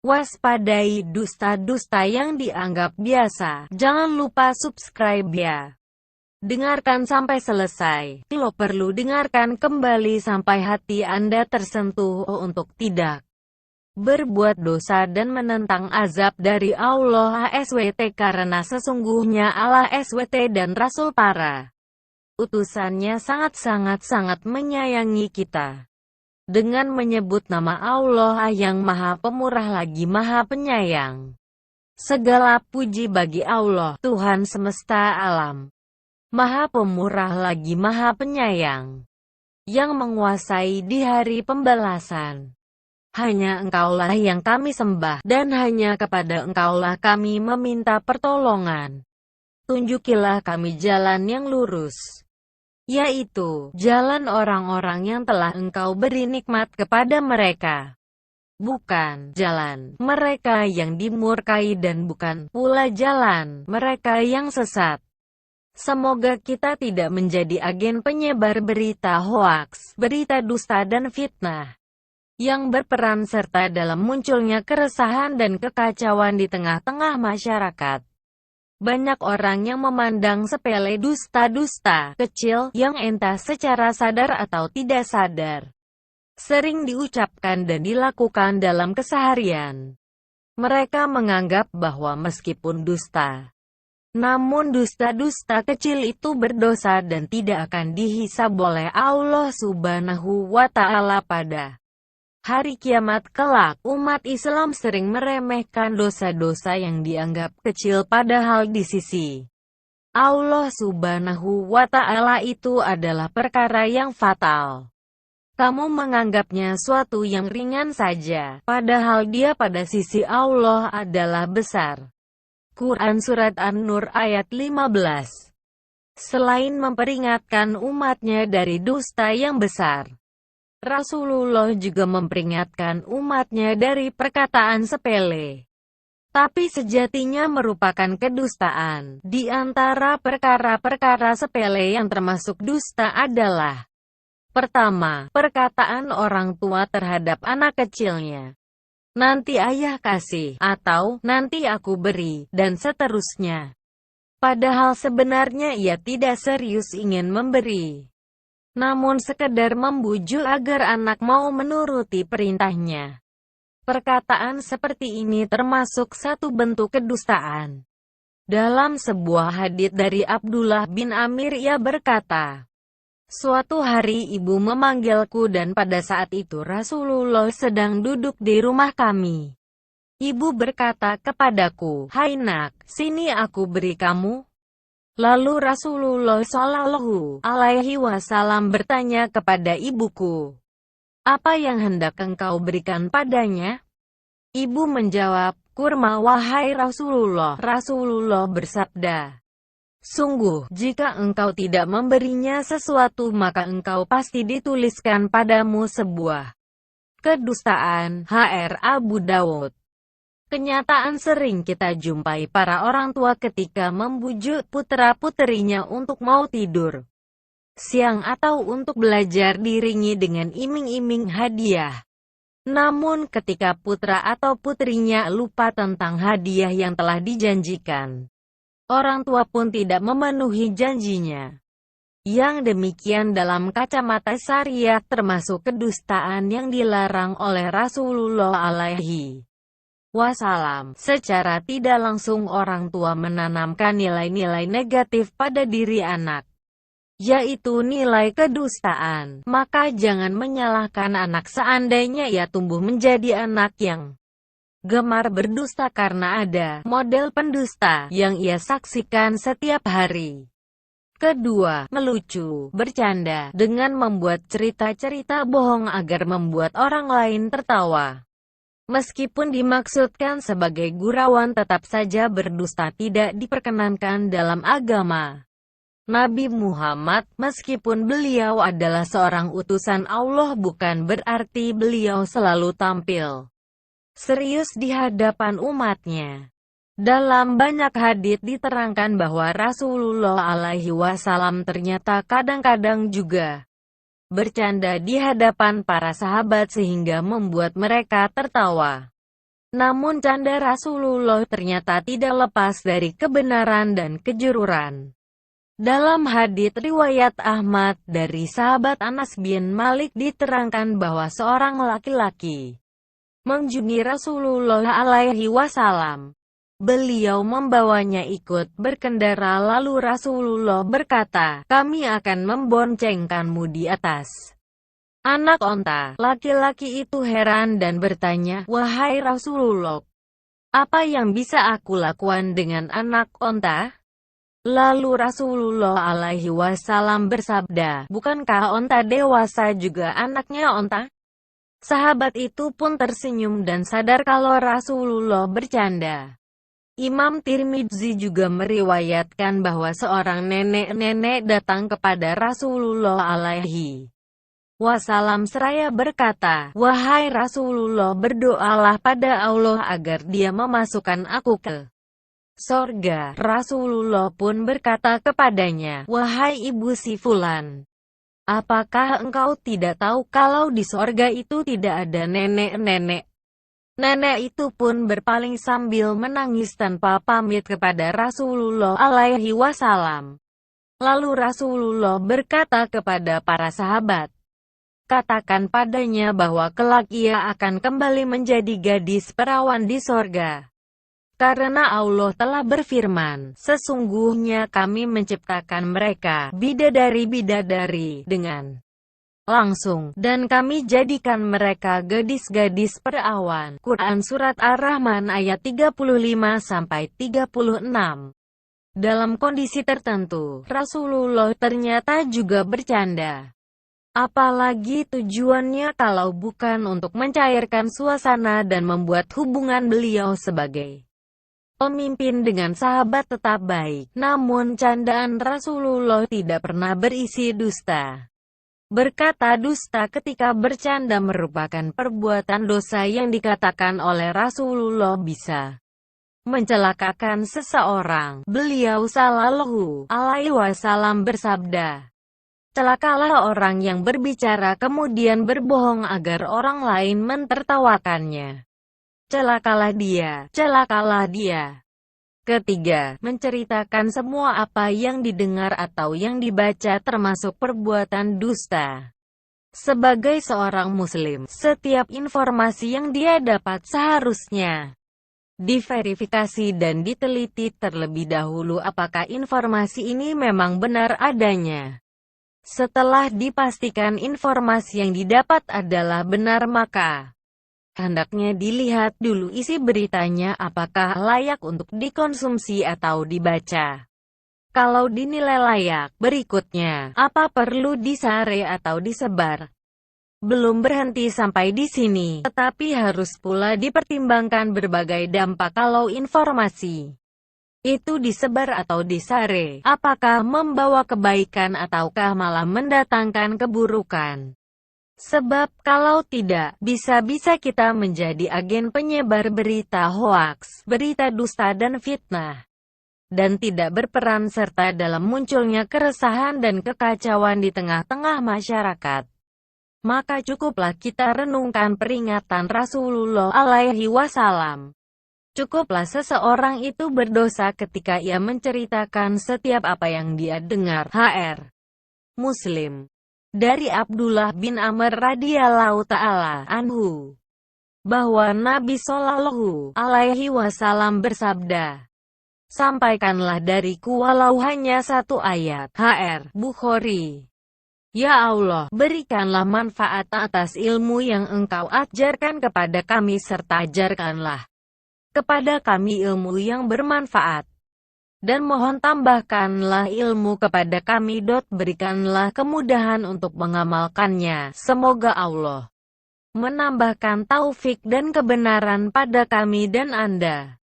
Waspadai dusta-dusta yang dianggap biasa. Jangan lupa subscribe ya. Dengarkan sampai selesai. Lo perlu dengarkan kembali sampai hati Anda tersentuh untuk tidak berbuat dosa dan menentang azab dari Allah SWT, karena sesungguhnya Allah SWT dan Rasul para utusannya sangat-sangat menyayangi kita. Dengan menyebut nama Allah yang Maha Pemurah lagi Maha Penyayang. Segala puji bagi Allah, Tuhan semesta alam. Maha Pemurah lagi Maha Penyayang. Yang menguasai di hari pembalasan. Hanya Engkaulah yang kami sembah, dan hanya kepada Engkaulah kami meminta pertolongan. Tunjukilah kami jalan yang lurus, yaitu jalan orang-orang yang telah Engkau beri nikmat kepada mereka. Bukan jalan mereka yang dimurkai dan bukan pula jalan mereka yang sesat. Semoga kita tidak menjadi agen penyebar berita hoaks, berita dusta dan fitnah, yang berperan serta dalam munculnya keresahan dan kekacauan di tengah-tengah masyarakat. Banyak orang yang memandang sepele dusta-dusta kecil yang entah secara sadar atau tidak sadar sering diucapkan dan dilakukan dalam keseharian. Mereka menganggap bahwa meskipun dusta, namun dusta-dusta kecil itu berdosa dan tidak akan dihisab oleh Allah Subhanahu wa Ta'ala pada hari kiamat kelak. Umat Islam sering meremehkan dosa-dosa yang dianggap kecil, padahal di sisi Allah Subhanahu wa Ta'ala itu adalah perkara yang fatal. Kamu menganggapnya suatu yang ringan saja, padahal dia pada sisi Allah adalah besar. Quran Surat An-Nur ayat 15. Selain memperingatkan umatnya dari dusta yang besar, Rasulullah juga memperingatkan umatnya dari perkataan sepele, tapi sejatinya merupakan kedustaan. Di antara perkara-perkara sepele yang termasuk dusta adalah: pertama, perkataan orang tua terhadap anak kecilnya, "Nanti ayah kasih," atau "nanti aku beri," dan seterusnya. Padahal sebenarnya ia tidak serius ingin memberi, namun sekedar membujuk agar anak mau menuruti perintahnya. Perkataan seperti ini termasuk satu bentuk kedustaan. Dalam sebuah hadits dari Abdullah bin Amir, ia berkata, "Suatu hari ibu memanggilku dan pada saat itu Rasulullah sedang duduk di rumah kami. Ibu berkata kepadaku, 'Hai nak, sini aku beri kamu.' Lalu Rasulullah Shallallahu Alaihi Wasallam bertanya kepada ibuku, 'Apa yang hendak engkau berikan padanya?' Ibu menjawab, 'Kurma wahai Rasulullah.' Rasulullah bersabda, 'Sungguh, jika engkau tidak memberinya sesuatu maka engkau pasti dituliskan padamu sebuah kedustaan.'" Hr. Abu Dawud. Kenyataan sering kita jumpai para orang tua ketika membujuk putra-puterinya untuk mau tidur siang atau untuk belajar diiringi dengan iming-iming hadiah. Namun ketika putra atau putrinya lupa tentang hadiah yang telah dijanjikan, orang tua pun tidak memenuhi janjinya. Yang demikian dalam kacamata syariat termasuk kedustaan yang dilarang oleh Rasulullah alaihi wasallam. Secara tidak langsung orang tua menanamkan nilai-nilai negatif pada diri anak, yaitu nilai kedustaan. Maka jangan menyalahkan anak seandainya ia tumbuh menjadi anak yang gemar berdusta karena ada model pendusta yang ia saksikan setiap hari. Kedua, melucu, bercanda, dengan membuat cerita-cerita bohong agar membuat orang lain tertawa. Meskipun dimaksudkan sebagai gurauan, tetap saja berdusta tidak diperkenankan dalam agama Nabi Muhammad. Meskipun beliau adalah seorang utusan Allah, bukan berarti beliau selalu tampil serius di hadapan umatnya. Dalam banyak hadits diterangkan bahwa Rasulullah alaihi wasallam ternyata kadang-kadang juga bercanda di hadapan para sahabat sehingga membuat mereka tertawa. Namun canda Rasulullah ternyata tidak lepas dari kebenaran dan kejujuran. Dalam hadits riwayat Ahmad dari sahabat Anas bin Malik diterangkan bahwa seorang laki-laki mengunjungi Rasulullah alaihi wasallam. Beliau membawanya ikut berkendara lalu Rasulullah berkata, "Kami akan memboncengkanmu di atas anak onta." Laki-laki itu heran dan bertanya, "Wahai Rasulullah, apa yang bisa aku lakukan dengan anak onta?" Lalu Rasulullah alaihi wasallam bersabda, "Bukankah onta dewasa juga anaknya onta?" Sahabat itu pun tersenyum dan sadar kalau Rasulullah bercanda. Imam Tirmidzi juga meriwayatkan bahwa seorang nenek-nenek datang kepada Rasulullah alaihi wasallam seraya berkata, "Wahai Rasulullah, berdoalah pada Allah agar Dia memasukkan aku ke sorga." Rasulullah pun berkata kepadanya, "Wahai ibu si Fulan, apakah engkau tidak tahu kalau di sorga itu tidak ada nenek-nenek?" Nenek itu pun berpaling sambil menangis tanpa pamit kepada Rasulullah alaihi wasallam. Lalu Rasulullah berkata kepada para sahabat, "Katakan padanya bahwa kelak ia akan kembali menjadi gadis perawan di sorga. Karena Allah telah berfirman, sesungguhnya kami menciptakan mereka, bidadari-bidadari, dengan langsung, dan kami jadikan mereka gadis-gadis perawan." Quran Surat Ar-Rahman ayat 35-36. Dalam kondisi tertentu, Rasulullah ternyata juga bercanda. Apalagi tujuannya kalau bukan untuk mencairkan suasana dan membuat hubungan beliau sebagai pemimpin dengan sahabat tetap baik. Namun candaan Rasulullah tidak pernah berisi dusta. Berkata dusta ketika bercanda merupakan perbuatan dosa yang dikatakan oleh Rasulullah bisa mencelakakan seseorang. Beliau sallallahu alaihi wasallam bersabda, "Celakalah orang yang berbicara kemudian berbohong agar orang lain mentertawakannya. Celakalah dia, celakalah dia." Ketiga, menceritakan semua apa yang didengar atau yang dibaca termasuk perbuatan dusta. Sebagai seorang muslim, setiap informasi yang dia dapat seharusnya diverifikasi dan diteliti terlebih dahulu apakah informasi ini memang benar adanya. Setelah dipastikan informasi yang didapat adalah benar maka hendaknya dilihat dulu isi beritanya apakah layak untuk dikonsumsi atau dibaca. Kalau dinilai layak, berikutnya, apa perlu disare atau disebar? Belum berhenti sampai di sini, tetapi harus pula dipertimbangkan berbagai dampak kalau informasi itu disebar atau disare, apakah membawa kebaikan ataukah malah mendatangkan keburukan. Sebab kalau tidak, bisa-bisa kita menjadi agen penyebar berita hoaks, berita dusta dan fitnah, dan tidak berperan serta dalam munculnya keresahan dan kekacauan di tengah-tengah masyarakat. Maka cukuplah kita renungkan peringatan Rasulullah alaihi wasallam. Cukuplah seseorang itu berdosa ketika ia menceritakan setiap apa yang dia dengar. Hr. Muslim. Dari Abdullah bin Amr radhiyallahu ta'ala anhu, bahwa Nabi Shallallahu alaihi wasallam bersabda, "Sampaikanlah dariku walau hanya satu ayat." Hr. Bukhari. Ya Allah, berikanlah manfaat atas ilmu yang Engkau ajarkan kepada kami serta ajarkanlah kepada kami ilmu yang bermanfaat. Dan mohon tambahkanlah ilmu kepada kami. Berikanlah kemudahan untuk mengamalkannya. Semoga Allah menambahkan taufik dan kebenaran pada kami dan Anda.